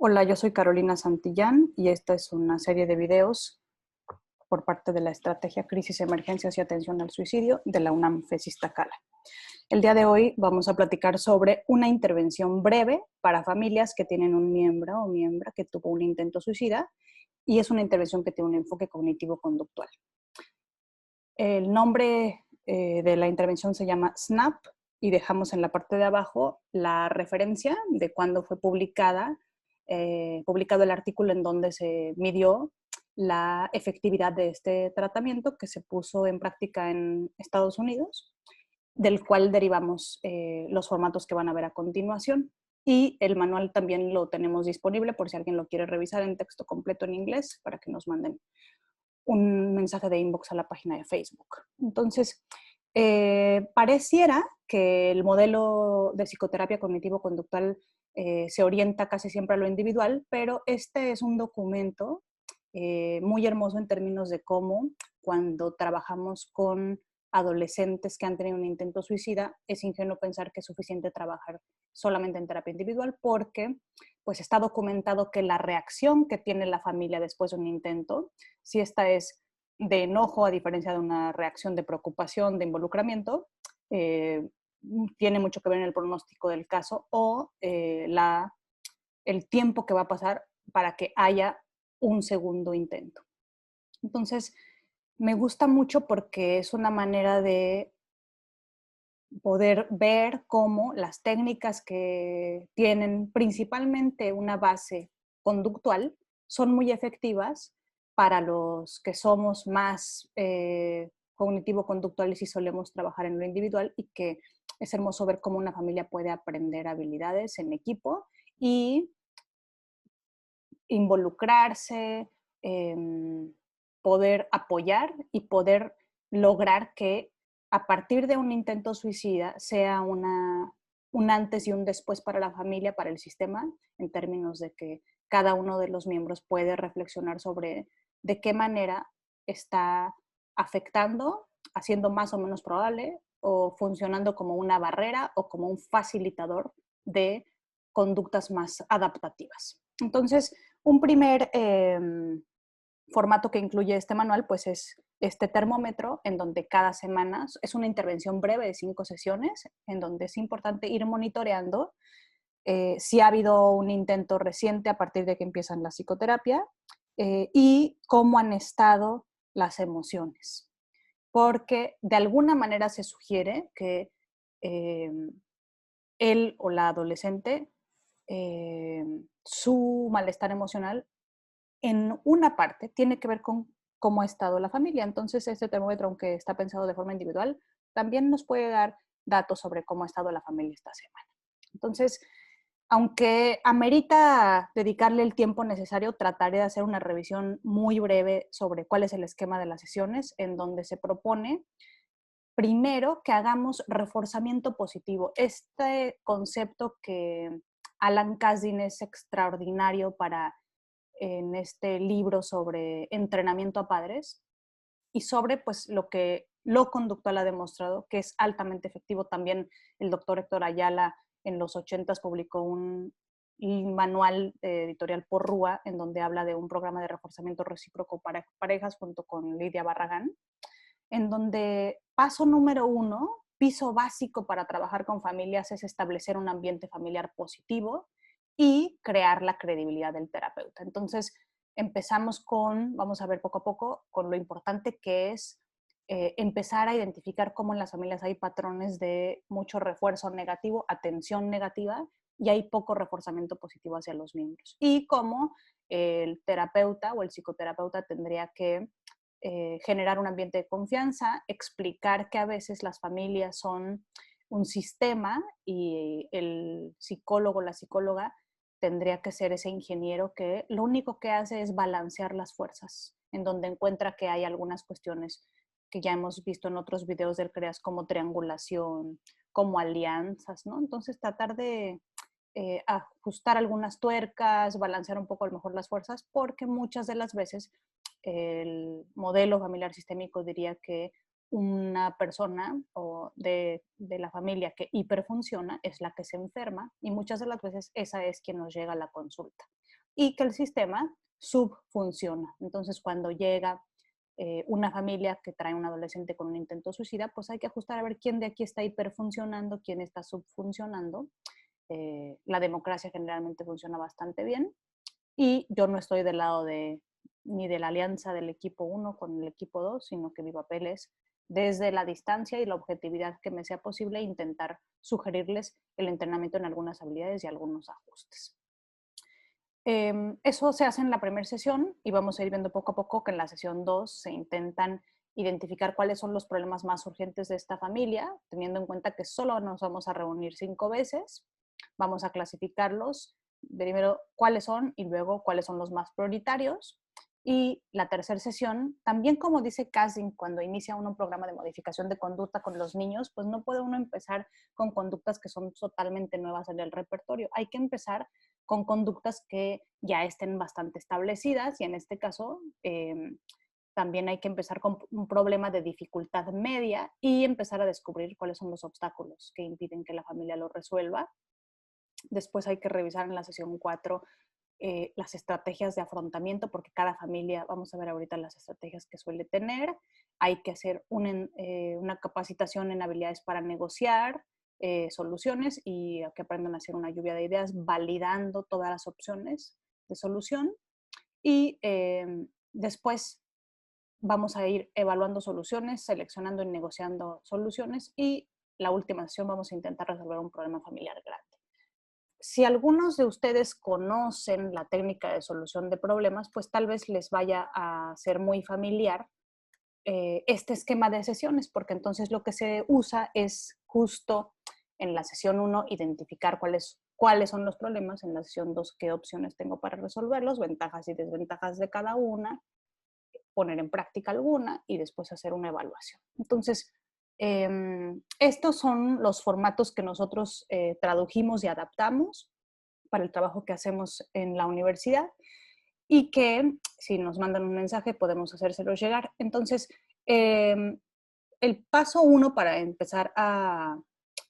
Hola, yo soy Carolina Santillán y esta es una serie de videos por parte de la Estrategia Crisis, Emergencias y Atención al Suicidio de la UNAM FES Iztacala. El día de hoy vamos a platicar sobre una intervención breve para familias que tienen un miembro o miembra que tuvo un intento suicida y es una intervención que tiene un enfoque cognitivo-conductual. El nombre de la intervención se llama SNAP y dejamos en la parte de abajo la referencia de cuándo fue publicado el artículo en donde se midió la efectividad de este tratamiento que se puso en práctica en Estados Unidos, del cual derivamos los formatos que van a ver a continuación. Y el manual también lo tenemos disponible por si alguien lo quiere revisar en texto completo en inglés para que nos manden un mensaje de inbox a la página de Facebook. Entonces, pareciera que el modelo de psicoterapia cognitivo-conductual se orienta casi siempre a lo individual, pero este es un documento muy hermoso en términos de cómo cuando trabajamos con adolescentes que han tenido un intento suicida, es ingenuo pensar que es suficiente trabajar solamente en terapia individual porque pues está documentado que la reacción que tiene la familia después de un intento, si esta es de enojo a diferencia de una reacción de preocupación, de involucramiento, tiene mucho que ver en el pronóstico del caso o el tiempo que va a pasar para que haya un segundo intento. Entonces, me gusta mucho porque es una manera de poder ver cómo las técnicas que tienen principalmente una base conductual son muy efectivas para los que somos más cognitivo-conductuales y solemos trabajar en lo individual, y que es hermoso ver cómo una familia puede aprender habilidades en equipo y involucrarse, poder apoyar y poder lograr que a partir de un intento suicida sea un antes y un después para la familia, para el sistema, en términos de que cada uno de los miembros puede reflexionar sobre de qué manera está afectando, haciendo más o menos probable, o funcionando como una barrera o como un facilitador de conductas más adaptativas. Entonces, un primer formato que incluye este manual pues es este termómetro, en donde cada semana es una intervención breve de 5 sesiones, en donde es importante ir monitoreando si ha habido un intento reciente a partir de que empiezan la psicoterapia y cómo han estado las emociones. Porque de alguna manera se sugiere que eh, él o la adolescente, su malestar emocional en una parte tiene que ver con cómo ha estado la familia. Entonces, este termómetro, aunque está pensado de forma individual, también nos puede dar datos sobre cómo ha estado la familia esta semana. Entonces, aunque amerita dedicarle el tiempo necesario, trataré de hacer una revisión muy breve sobre cuál es el esquema de las sesiones, en donde se propone primero que hagamos reforzamiento positivo. Este concepto que Alan Kazdin es extraordinario para en este libro sobre entrenamiento a padres y sobre pues lo conductual ha demostrado que es altamente efectivo. También el doctor Héctor Ayala en los 80s publicó un manual editorial por Rúa en donde habla de un programa de reforzamiento recíproco para parejas junto con Lidia Barragán, en donde paso número 1, piso básico para trabajar con familias, es establecer un ambiente familiar positivo y crear la credibilidad del terapeuta. Entonces, empezamos vamos a ver poco a poco, con lo importante que es empezar a identificar cómo en las familias hay patrones de mucho refuerzo negativo, atención negativa, y hay poco reforzamiento positivo hacia los miembros. Y cómo el terapeuta o el psicoterapeuta tendría que generar un ambiente de confianza, explicar que a veces las familias son un sistema y el psicólogo o la psicóloga tendría que ser ese ingeniero que lo único que hace es balancear las fuerzas, en donde encuentra que hay algunas cuestiones que ya hemos visto en otros videos del CREAS, como triangulación, como alianzas, ¿no? Entonces tratar de ajustar algunas tuercas, balancear un poco a lo mejor las fuerzas, porque muchas de las veces el modelo familiar sistémico diría que una persona o de la familia que hiperfunciona es la que se enferma, y muchas de las veces esa es quien nos llega a la consulta. y que el sistema subfunciona. Entonces, cuando llega una familia que trae un adolescente con un intento suicida, pues hay que ajustar a ver quién de aquí está hiperfuncionando, quién está subfuncionando. La democracia generalmente funciona bastante bien y yo no estoy del lado ni de la alianza del equipo 1 con el equipo 2, sino que mi papel es desde la distancia y la objetividad que me sea posible intentar sugerirles el entrenamiento en algunas habilidades y algunos ajustes. Eso se hace en la primera sesión y vamos a ir viendo poco a poco que en la sesión 2 se intentan identificar cuáles son los problemas más urgentes de esta familia, teniendo en cuenta que solo nos vamos a reunir 5 veces. Vamos a clasificarlos, primero cuáles son y luego cuáles son los más prioritarios. Y la tercera sesión, también como dice Kasin, cuando inicia uno un programa de modificación de conducta con los niños, pues no puede uno empezar con conductas que son totalmente nuevas en el repertorio. Hay que empezar con conductas que ya estén bastante establecidas y en este caso también hay que empezar con un problema de dificultad media y empezar a descubrir cuáles son los obstáculos que impiden que la familia lo resuelva. Después hay que revisar en la sesión 4 las estrategias de afrontamiento, porque cada familia, vamos a ver ahorita las estrategias que suele tener. Hay que hacer una capacitación en habilidades para negociar soluciones y que aprendan a hacer una lluvia de ideas validando todas las opciones de solución. Y después vamos a ir evaluando soluciones, seleccionando y negociando soluciones y la última sesión vamos a intentar resolver un problema familiar grande. Si algunos de ustedes conocen la técnica de solución de problemas, pues tal vez les vaya a ser muy familiar este esquema de sesiones, porque entonces lo que se usa es justo en la sesión 1 identificar cuáles son los problemas, en la sesión 2 qué opciones tengo para resolverlos, ventajas y desventajas de cada una, poner en práctica alguna y después hacer una evaluación. Entonces, estos son los formatos que nosotros tradujimos y adaptamos para el trabajo que hacemos en la universidad y que si nos mandan un mensaje podemos hacérselo llegar. Entonces, el paso 1 para empezar a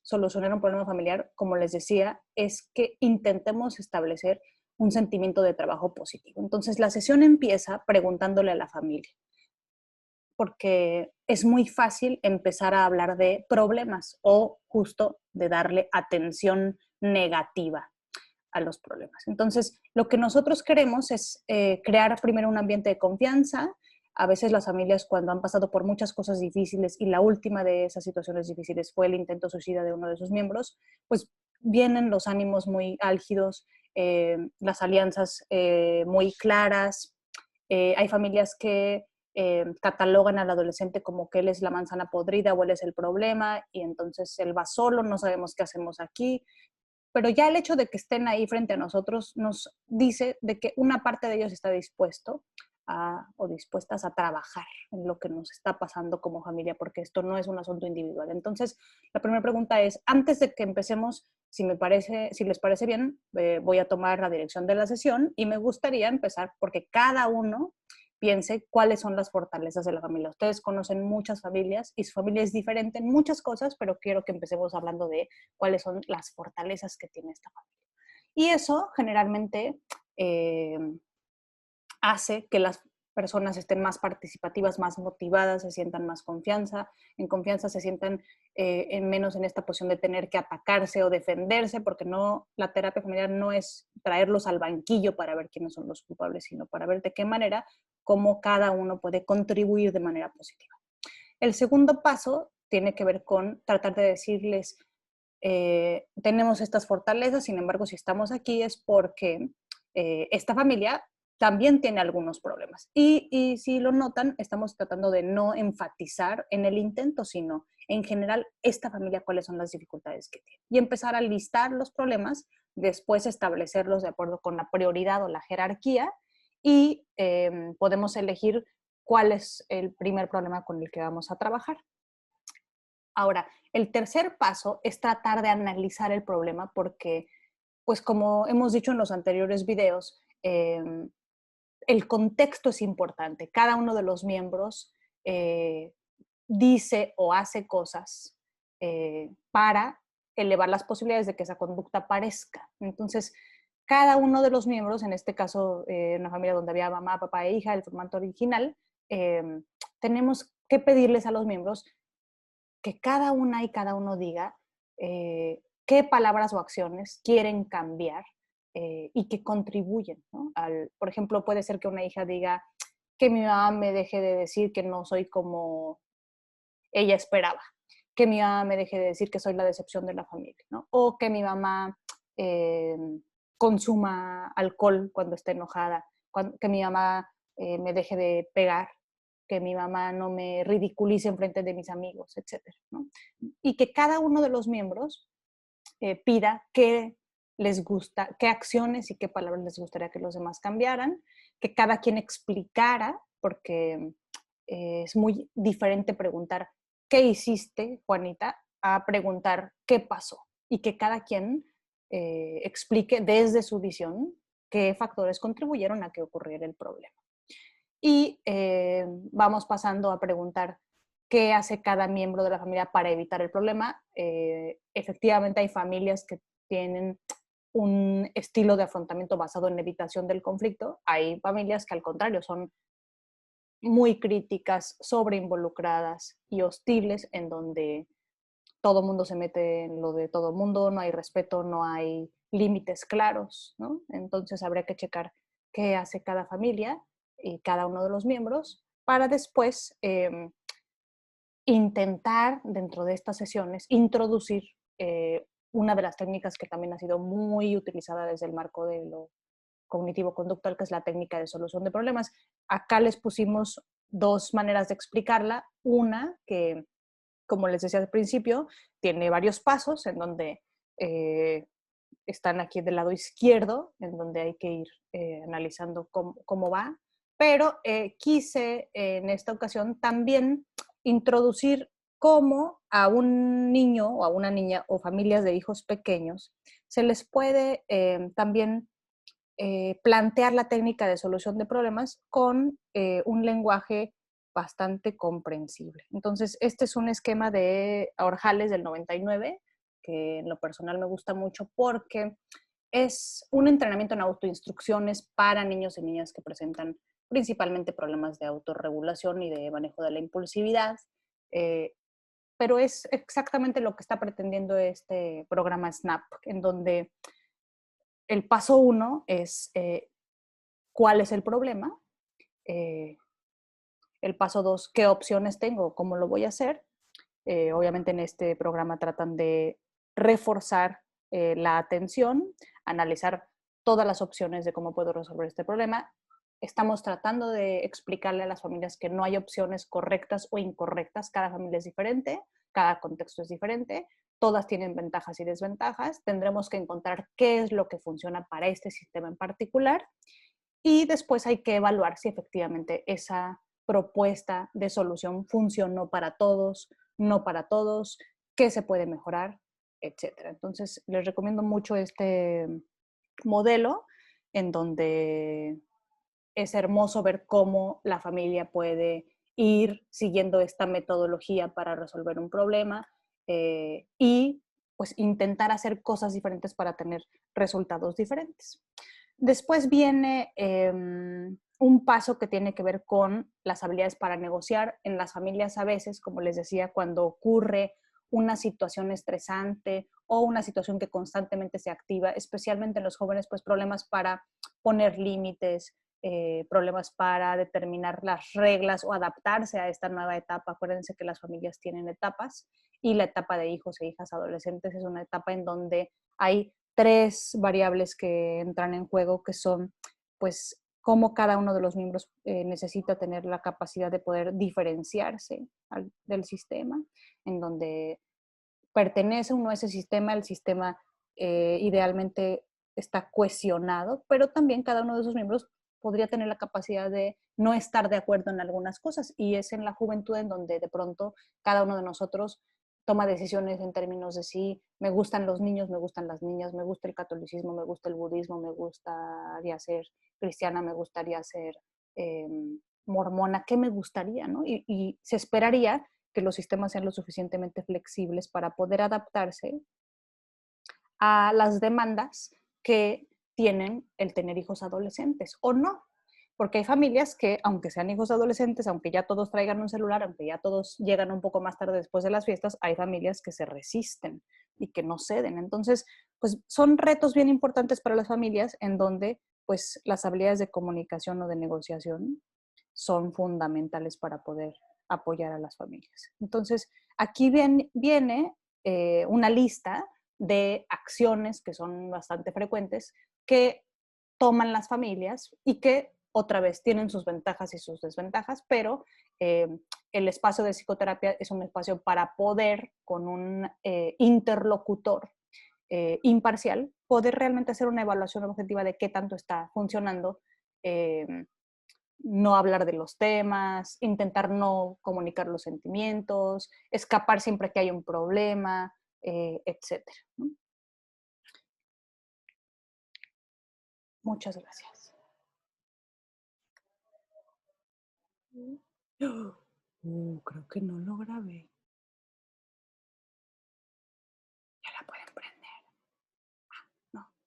solucionar un problema familiar, como les decía, es que intentemos establecer un sentimiento de trabajo positivo. Entonces, la sesión empieza preguntándole a la familia, porque es muy fácil empezar a hablar de problemas o justo de darle atención negativa a los problemas. Entonces, lo que nosotros queremos es crear primero un ambiente de confianza. A veces las familias cuando han pasado por muchas cosas difíciles y la última de esas situaciones difíciles fue el intento suicida de uno de sus miembros, pues vienen los ánimos muy álgidos, las alianzas muy claras. Hay familias que catalogan al adolescente como que él es la manzana podrida o él es el problema y entonces él va solo, no sabemos qué hacemos aquí. Pero ya el hecho de que estén ahí frente a nosotros nos dice de que una parte de ellos está dispuesto o dispuestas a trabajar en lo que nos está pasando como familia, porque esto no es un asunto individual. Entonces, la primera pregunta es, antes de que empecemos, si les parece bien, voy a tomar la dirección de la sesión y me gustaría empezar porque cada uno piense cuáles son las fortalezas de la familia. Ustedes conocen muchas familias y su familia es diferente en muchas cosas, pero quiero que empecemos hablando de cuáles son las fortalezas que tiene esta familia. Y eso generalmente hace que las personas estén más participativas, más motivadas, se sientan más en confianza se sientan menos en esta posición de tener que atacarse o defenderse, porque no, la terapia familiar no es traerlos al banquillo para ver quiénes son los culpables, sino para ver de qué manera, cómo cada uno puede contribuir de manera positiva. El segundo paso tiene que ver con tratar de decirles, tenemos estas fortalezas, sin embargo, si estamos aquí es porque esta familia también tiene algunos problemas. Y si lo notan, estamos tratando de no enfatizar en el intento, sino en general, esta familia, cuáles son las dificultades que tiene. Y empezar a listar los problemas, después establecerlos de acuerdo con la prioridad o la jerarquía y podemos elegir cuál es el primer problema con el que vamos a trabajar. Ahora, el tercer paso es tratar de analizar el problema porque, pues como hemos dicho en los anteriores videos, el contexto es importante. Cada uno de los miembros dice o hace cosas para elevar las posibilidades de que esa conducta aparezca. Entonces, cada uno de los miembros, en este caso, una familia donde había mamá, papá e hija, el formato original, tenemos que pedirles a los miembros que cada una y cada uno diga qué palabras o acciones quieren cambiar y que contribuyen, ¿no? Por ejemplo, puede ser que una hija diga que mi mamá me deje de decir que no soy como ella esperaba, que mi mamá me deje de decir que soy la decepción de la familia, ¿no? O que mi mamá eh, consuma alcohol cuando esté enojada, que mi mamá me deje de pegar, que mi mamá no me ridiculice en frente de mis amigos, etcétera, ¿no? Y que cada uno de los miembros pida qué les gusta, qué acciones y qué palabras les gustaría que los demás cambiaran, que cada quien explicara, porque es muy diferente preguntar ¿qué hiciste, Juanita?, a preguntar ¿qué pasó? Y que cada quien explique desde su visión qué factores contribuyeron a que ocurriera el problema. Y vamos pasando a preguntar qué hace cada miembro de la familia para evitar el problema. Efectivamente hay familias que tienen un estilo de afrontamiento basado en evitación del conflicto. Hay familias que al contrario son muy críticas, sobreinvolucradas y hostiles, en donde todo mundo se mete en lo de todo mundo, no hay respeto, no hay límites claros, ¿no? Entonces habría que checar qué hace cada familia y cada uno de los miembros para después intentar dentro de estas sesiones introducir una de las técnicas que también ha sido muy utilizada desde el marco de lo cognitivo-conductual, que es la técnica de solución de problemas. Acá les pusimos dos maneras de explicarla. Una que, como les decía al principio, tiene varios pasos en donde están aquí del lado izquierdo, en donde hay que ir analizando cómo va, pero quise en esta ocasión también introducir cómo a un niño o a una niña o familias de hijos pequeños se les puede también plantear la técnica de solución de problemas con un lenguaje bastante comprensible. Entonces, este es un esquema de Orjales del 99, que en lo personal me gusta mucho porque es un entrenamiento en autoinstrucciones para niños y niñas que presentan principalmente problemas de autorregulación y de manejo de la impulsividad, eh, pero es exactamente lo que está pretendiendo este programa SNAP, en donde el paso uno es cuál es el problema, eh, el paso dos, qué opciones tengo, cómo lo voy a hacer. Obviamente en este programa tratan de reforzar la atención, analizar todas las opciones de cómo puedo resolver este problema. Estamos tratando de explicarle a las familias que no hay opciones correctas o incorrectas, cada familia es diferente, cada contexto es diferente, todas tienen ventajas y desventajas, tendremos que encontrar qué es lo que funciona para este sistema en particular y después hay que evaluar si efectivamente esa propuesta de solución funcionó para todos, no para todos, qué se puede mejorar, etcétera. Entonces, les recomiendo mucho este modelo en donde es hermoso ver cómo la familia puede ir siguiendo esta metodología para resolver un problema y pues intentar hacer cosas diferentes para tener resultados diferentes. Después viene un paso que tiene que ver con las habilidades para negociar. En las familias a veces, como les decía, cuando ocurre una situación estresante o una situación que constantemente se activa, especialmente en los jóvenes, pues problemas para poner límites, problemas para determinar las reglas o adaptarse a esta nueva etapa. Acuérdense que las familias tienen etapas y la etapa de hijos e hijas adolescentes es una etapa en donde hay tres variables que entran en juego, que son, pues, cómo cada uno de los miembros necesita tener la capacidad de poder diferenciarse del sistema, en donde pertenece uno a ese sistema, el sistema idealmente está cohesionado, pero también cada uno de esos miembros podría tener la capacidad de no estar de acuerdo en algunas cosas, y es en la juventud en donde de pronto cada uno de nosotros toma decisiones en términos de si me gustan los niños, me gustan las niñas, me gusta el catolicismo, me gusta el budismo, me gustaría ser cristiana, me gustaría ser eh, mormona, ¿qué me gustaría? ¿No? Y se esperaría que los sistemas sean lo suficientemente flexibles para poder adaptarse a las demandas que tienen el tener hijos adolescentes o no. Porque hay familias que, aunque sean hijos adolescentes, aunque ya todos traigan un celular, aunque ya todos llegan un poco más tarde después de las fiestas, hay familias que se resisten y que no ceden. Entonces, pues son retos bien importantes para las familias en donde pues las habilidades de comunicación o de negociación son fundamentales para poder apoyar a las familias. Entonces, aquí viene una lista de acciones que son bastante frecuentes que toman las familias y que otra vez tienen sus ventajas y sus desventajas, pero el espacio de psicoterapia es un espacio para poder con un interlocutor imparcial, poder realmente hacer una evaluación objetiva de qué tanto está funcionando, eh, no hablar de los temas, intentar no comunicar los sentimientos, escapar siempre que hay un problema, etcétera, ¿no? Muchas gracias. Creo que no lo grabé. Ya la pueden prender.